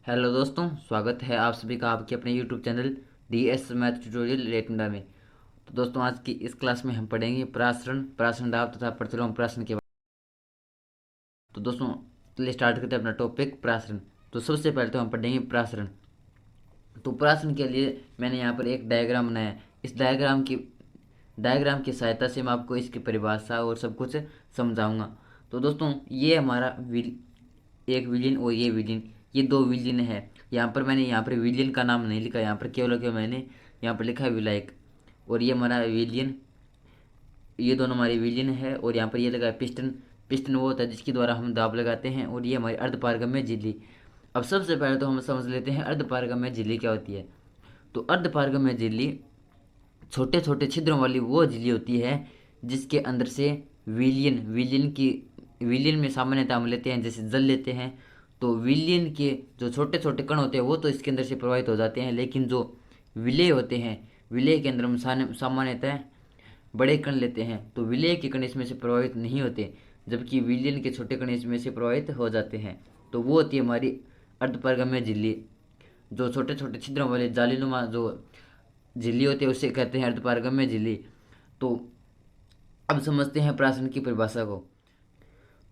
Hello दोस्तों, स्वागत है आप सभी का आपके अपने YouTube channel DS math tutorial रेटुंडा में। तो दोस्तों, आज की इस क्लास में हम पढ़ेंगे प्रासरण, प्रासरण दाब तथा प्रतिलोम प्रासरण के बारे में। तो दोस्तों, चलिए स्टार्ट करते हैं अपना टॉपिक प्रासरण। तो सबसे पहले तो हम पढ़ेंगे प्रासरण। तो प्रासरण के लिए मैंने यहाँ पर एक डायग्राम बनाया है। इस डायग्राम की सहायता से मैं आपको इसकी परिभाषा और सब कुछ समझाऊंगा। तो दोस्तों, ये हमारा एक विलियन और ये विलियन, ये दो विलियन है। मैंने यहाँ पर विलियन का नाम नहीं लिखा, यहाँ पर केवल केवल मैंने यहाँ पर लिखा है विलायक। और ये हमारा विलियन, ये दोनों हमारी विलियन है। और यहाँ पर ये लगा है पिस्टन। पिस्टन वो होता है जिसके द्वारा हम दाब लगाते हैं। और ये हमारी अर्धपारगम्य झिल्ली। अब सबसे पहले तो हम समझ लेते हैं अर्धपारगम्य झिल्ली क्या होती है। तो अर्धपारगम्य झिल्ली छोटे छोटे छिद्रों वाली वो झिल्ली होती है जिसके अंदर से विलियन में सामान्यतः हम लेते हैं, जैसे जल लेते हैं। तो विलियन के जो छोटे छोटे कण होते हैं वो तो इसके अंदर से प्रवाहित हो जाते हैं, लेकिन जो विलेय होते हैं, विलेय के अंदर हम सामान्यतः बड़े कण लेते हैं। तो विलेय के कण इसमें से प्रभावित नहीं होते, जबकि विलियन के छोटे कण इसमें से प्रभावित हो जाते हैं। तो वो होती है हमारी अर्धपारगम्य झिल्ली। जो छोटे छोटे छिद्रों वाले जालीनुमा जो झिल्ली होती है उसे कहते हैं अर्धपारगम्य झिल्ली। तो अब समझते हैं प्राशन की परिभाषा को।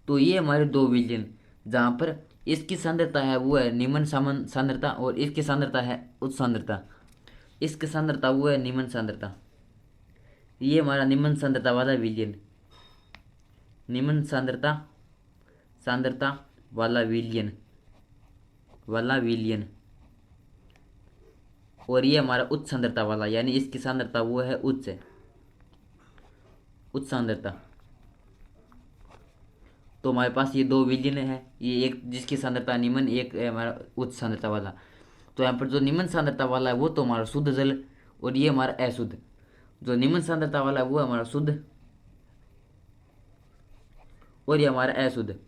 तो ये हमारे दो विलियन, जहाँ पर इसकी सांद्रता है वो है निम्न सामान्य सांद्रता और इसकी सांद्रता है उच्च सांद्रता। इसकी सांद्रता वो है निम्न सांद्रता। ये हमारा निम्न सांद्रता वाला विलियन, निम्न सांद्रता सांद्रता वाला विलियन। और ये हमारा उच्च सांद्रता वाला, यानी इसकी सांद्रता वो है उच्च सांद्रता। तो हमारे पास ये दो विलियन है, ये एक जिसकी सांद्रता निम्न, एक है हमारा उच्च सांद्रता वाला। तो यहाँ पर जो निम्न सांद्रता वाला है वो तो हमारा शुद्ध जल, और ये हमारा अशुद्ध। जो निम्न सांद्रता वाला है वो हमारा शुद्ध, और ये हमारा अशुद्ध।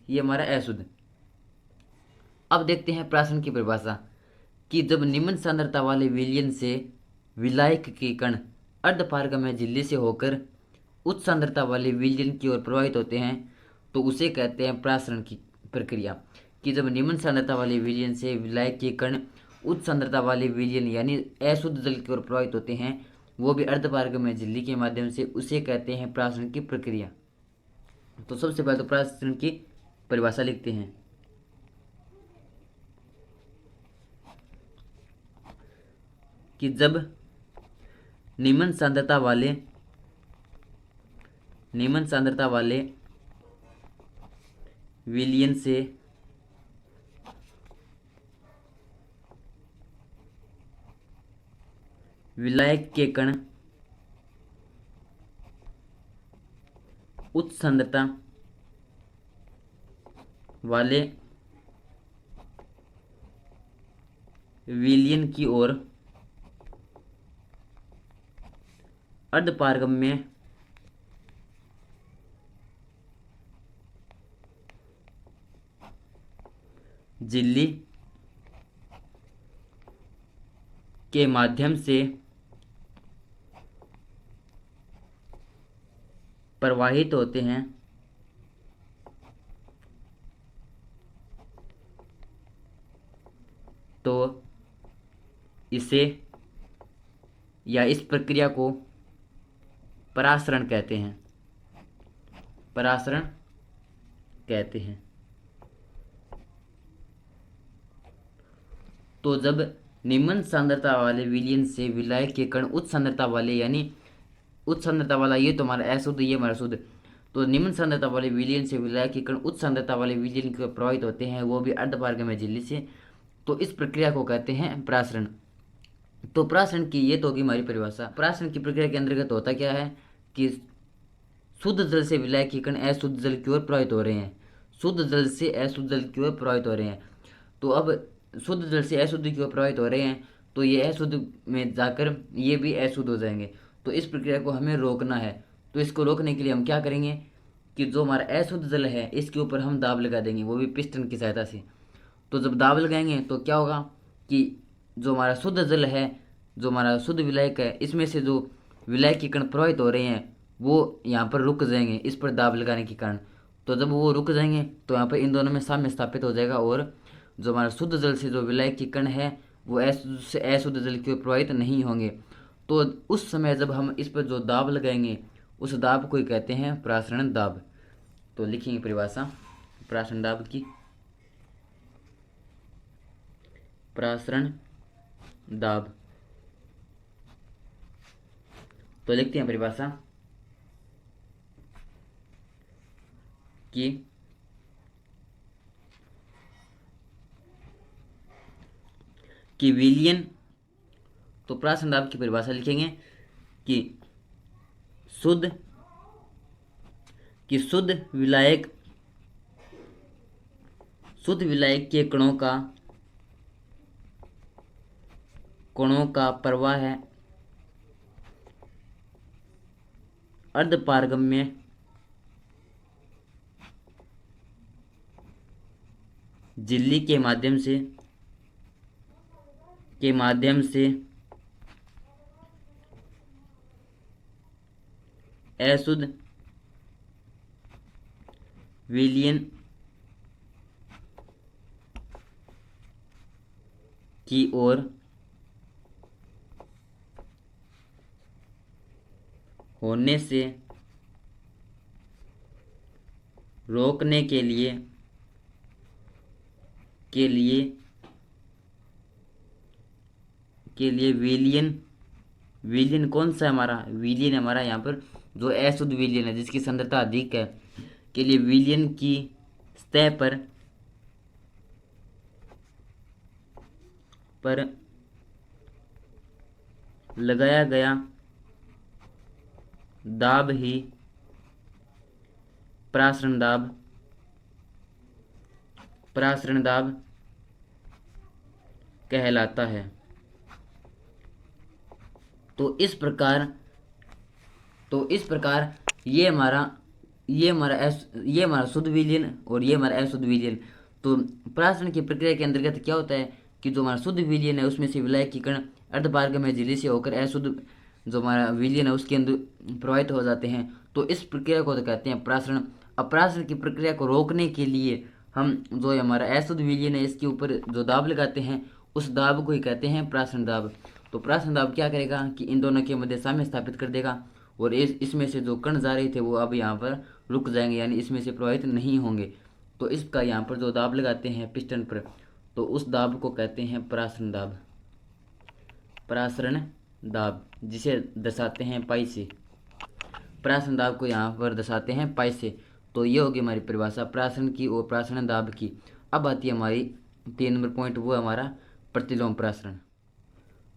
ये हमारा अशुद्ध। अब देखते हैं प्राशन की परिभाषा कि जब निम्न सांद्रता वाले विलयन से विलायक के कण अर्धपारगम्य झिल्ली से होकर उच्च सांद्रता वाले विलयन की ओर प्रवाहित होते हैं, तो उसे कहते हैं प्रासरण की प्रक्रिया। कि जब निम्न सांद्रता वाले विलयन से विलायक के कण उच्च सांद्रता वाले विलयन यानी अशुद्ध जल की ओर प्रवाहित होते हैं, वो भी अर्धपारगम्य झिल्ली के माध्यम से, उसे कहते हैं प्रासरण की प्रक्रिया। तो सबसे पहले तो प्रासरण की परिभाषा लिखते हैं कि जब निम्न सांद्रता वाले विलयन से विलायक के कण उच्च सांद्रता वाले विलयन की ओर अर्धपारगम्य झिल्ली के माध्यम से प्रवाहित होते हैं, तो इसे या इस प्रक्रिया को परासरण कहते हैं। परासरण कहते हैं। तो जब निम्न सांद्रता वाले विलयन से विलायक के कण उच्च सांद्रता वाले, यानी उच्च सांद्रता वाला ये तो हमारा अशुद्ध, ये हमारा शुद्ध। तो निम्न सांद्रता वाले विलयन से विलायक के कण उच्च सांद्रता वाले विलयन के प्रभावित होते हैं, वो भी अर्धपारगम्य झिल्ली से। तो इस प्रक्रिया को कहते हैं प्रासरण। तो प्रासरण की ये तो होगी हमारी परिभाषा। प्रासरण की प्रक्रिया के अंतर्गत होता क्या है कि शुद्ध जल से विलायक के कण अशुद्ध जल की ओर प्रभावित हो रहे हैं, शुद्ध जल से अशुद्ध जल की ओर प्रभावित हो रहे हैं। तो अब शुद्ध जल से अशुद्ध की ओर प्रभावित हो रहे हैं, तो ये अशुद्ध में जाकर ये भी अशुद्ध हो जाएंगे। तो इस प्रक्रिया को हमें रोकना है। तो इसको रोकने के लिए हम क्या करेंगे कि जो हमारा अशुद्ध जल है इसके ऊपर हम दाब लगा देंगे, वो भी पिस्टन की सहायता से। तो जब दाब लगाएंगे तो क्या होगा कि जो हमारा शुद्ध जल है, जो हमारा शुद्ध विलायक है, इसमें से जो विलायक के कण प्रवाहित हो रहे हैं वो यहाँ पर रुक जाएंगे इस पर दाब लगाने के कारण। तो जब वो रुक जाएंगे तो यहाँ पर इन दोनों में साम्य स्थापित हो जाएगा, और जो हमारा शुद्ध जल से जो विलायक के कण है वो अशुद्ध जल की ओर प्रवाहित नहीं होंगे। तो उस समय जब हम इस पर जो दाब लगाएंगे उस दाब को ही कहते हैं प्रासरण दाब। तो लिखेंगे परिभाषा प्रासरण दाब की। प्रासरण दाब, तो लिखते हैं परिभाषा कि विलयन, तो प्रासरण दाब की परिभाषा लिखेंगे कि शुद्ध विलायक के कणों का प्रवाह है अर्धपारगम्य झिल्ली के माध्यम से अशुद्ध विलयन की ओर होने से रोकने के लिए विलयन कौन सा है हमारा, विलयन हमारा यहाँ पर जो अशुद्ध विलयन है जिसकी सांद्रता अधिक है के लिए विलयन की सतह पर लगाया गया दाब ही प्रासरण दाब कहलाता है। तो इस प्रकार ये हमारा शुद्ध विलयन और ये हमारा अशुद्ध विलयन। तो प्रासरण की प्रक्रिया के अंतर्गत क्या होता है कि जो हमारा शुद्ध विलयन है उसमें से विलायक की कण अर्धपारगम्य झिल्ली से होकर अशुद्ध जो हमारा विलयन है उसके अंदर प्रवाहित हो जाते हैं। तो इस प्रक्रिया को तो कहते हैं प्रासरण। अब प्रासरण की प्रक्रिया को रोकने के लिए हम जो हमारा अशुद्ध विलयन है इसके ऊपर जो दाब लगाते हैं उस दाब को ही कहते हैं प्रासरण दाब। तो प्रासरण दाब क्या करेगा कि इन दोनों के मध्य साम्य स्थापित कर देगा, और इसमें से जो कण जा रहे थे वो अब यहाँ पर रुक जाएंगे, यानी इसमें से प्रवाहित नहीं होंगे। तो इसका यहाँ पर जो दाब लगाते हैं पिस्टन पर, तो उस दाब को कहते हैं प्रासरण दाब, जिसे दर्शाते हैं पाई से। प्रासरण दाब को यहाँ पर दर्शाते हैं पाई से। तो ये होगी हमारी परिभाषा प्रासरण की और प्रासरण दाब की। अब आती है हमारी 3 नंबर पॉइंट, वो हमारा प्रतिलोम प्रासरण।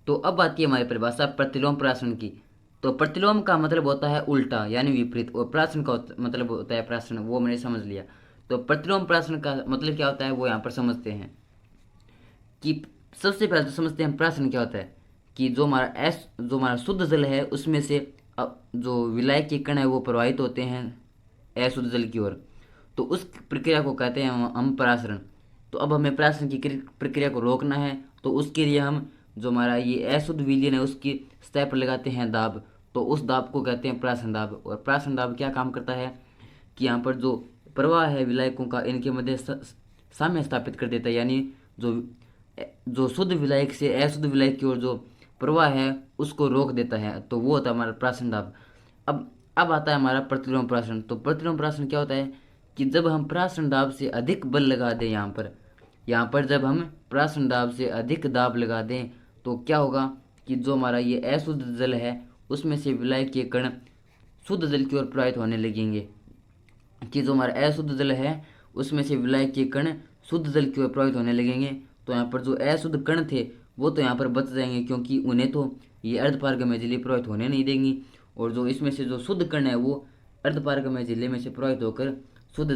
तो अब आती है हमारी परिभाषा प्रतिलोम प्रासरण की। तो प्रतिलोम का मतलब होता है उल्टा यानी विपरीत, और प्रासरण का मतलब होता है प्रासरण, वो मैंने समझ लिया। तो प्रतिलोम प्रासरण का मतलब क्या होता है वो यहाँ पर समझते हैं कि सबसे पहले तो समझते हैं प्रासरण क्या होता है कि जो हमारा शुद्ध जल है उसमें से जो विलायक के कण है वो प्रवाहित होते हैं अशुद्ध जल की ओर। तो उस प्रक्रिया को कहते हैं हम प्रासरण। तो अब हमें प्रासरण की प्रक्रिया को रोकना है, तो उसके लिए हम जो हमारा ये अशुद्ध विलयन है उसकी सतह पर लगाते हैं दाब। तो उस दाब को कहते हैं प्रासरण दाब। और प्रासरण दाब क्या काम करता है कि यहाँ पर जो प्रवाह है विलायकों का इनके मध्य साम्य स्थापित कर देता है, यानी जो शुद्ध विलायक से अशुद्ध विलायक की ओर जो प्रवाह है उसको रोक देता है। तो वो होता है हमारा प्रासरण दाब। अब आता है हमारा प्रतिलोम प्रासरण। तो प्रतिलोम प्रासरण क्या होता है कि जब हम प्रासरण दाब से अधिक बल लगा दें, यहाँ पर जब हम प्रासरण दाब से अधिक दाब लगा दें तो क्या होगा कि जो हमारा ये अशुद्ध जल है उसमें से विलायक के कण शुद्ध जल की ओर प्रवाहित होने लगेंगे, कि जो हमारा अशुद्ध जल है उसमें से विलायक के कण शुद्ध जल की ओर प्रवाहित होने लगेंगे। तो यहाँ पर जो अशुद्ध कण थे वो तो यहाँ पर बच जाएंगे, क्योंकि उन्हें तो ये अर्धपारगम्य झिल्ली प्रवाहित होने नहीं देंगी, और जो इसमें से जो शुद्ध कण है वो अर्धपारगम्य झिल्ली में से प्रवाहित होकर शुद्ध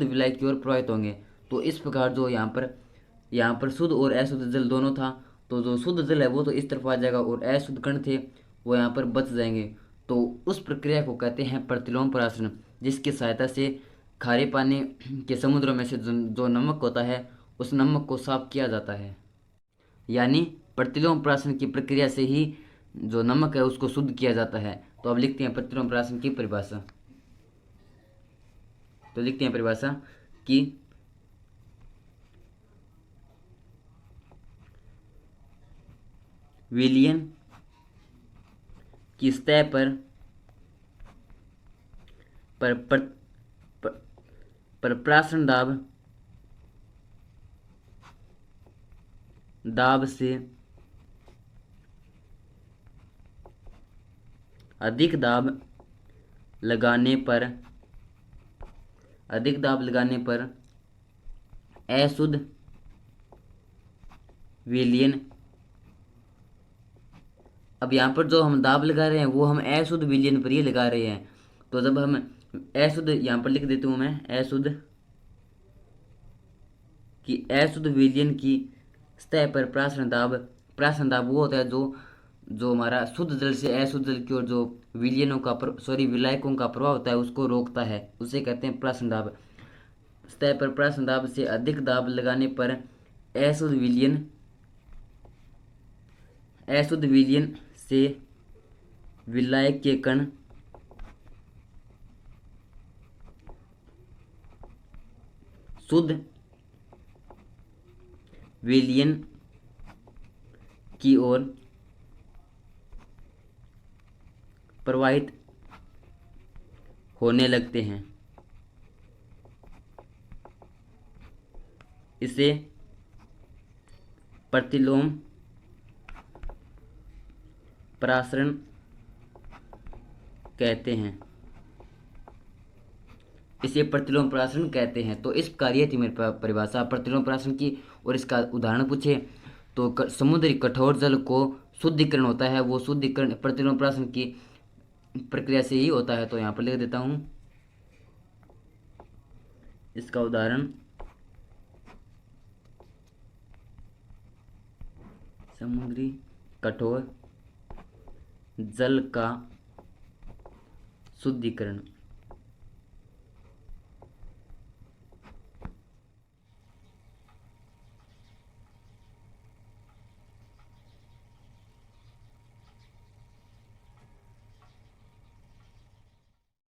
विलायक की ओर प्रवाहित होंगे। तो इस प्रकार जो यहाँ पर शुद्ध और अशुद्ध जल दोनों था, तो जो शुद्ध जल है वो तो इस तरफ आ जाएगा और अशुद्ध कण थे वो यहाँ पर बच जाएंगे। तो उस प्रक्रिया को कहते हैं प्रतिलोम प्रासरण, जिसकी सहायता से खारे पानी के समुद्रों में से जो नमक होता है उस नमक को साफ किया जाता है। यानी प्रतिलोम प्राशन की प्रक्रिया से ही जो नमक है उसको शुद्ध किया जाता है। तो अब लिखते हैं प्रतिलोम प्राशन की परिभाषा। तो लिखते हैं परिभाषा कि विलयन की सतह पर प्राशन दाब से अधिक दाब लगाने पर अशुद्ध विलयन। अब यहाँ पर जो हम दाब लगा रहे हैं वो हम अशुद्ध विलयन पर ही लगा रहे हैं। तो जब हम अशुद्ध, यहाँ पर लिख देता हूँ मैं, अशुद्ध विलयन की सतह पर प्राशन दाब वो होता है जो हमारा शुद्ध जल से अशुद्ध जल की ओर जो विलायकों का प्रभाव होता है उसको रोकता है, उसे कहते हैं प्राशन दाब। सतह पर प्राशन दाब से अधिक दाब लगाने पर अशुद्ध विलयन से विलायक के कण शुद्ध विलयन की ओर प्रवाहित होने लगते हैं। इसे प्रतिलोम प्रासरण कहते हैं। तो इस प्रकार ये थी मेरी परिभाषा प्रतिलोम प्राशन की। और इसका उदाहरण पूछे तो समुद्री कठोर जल को शुद्धिकरण होता है, वो शुद्धिकरण प्रतिलोम प्राशन की प्रक्रिया से ही होता है। तो यहाँ पर लिख देता हूँ इसका उदाहरण, समुद्री कठोर जल का शुद्धिकरण।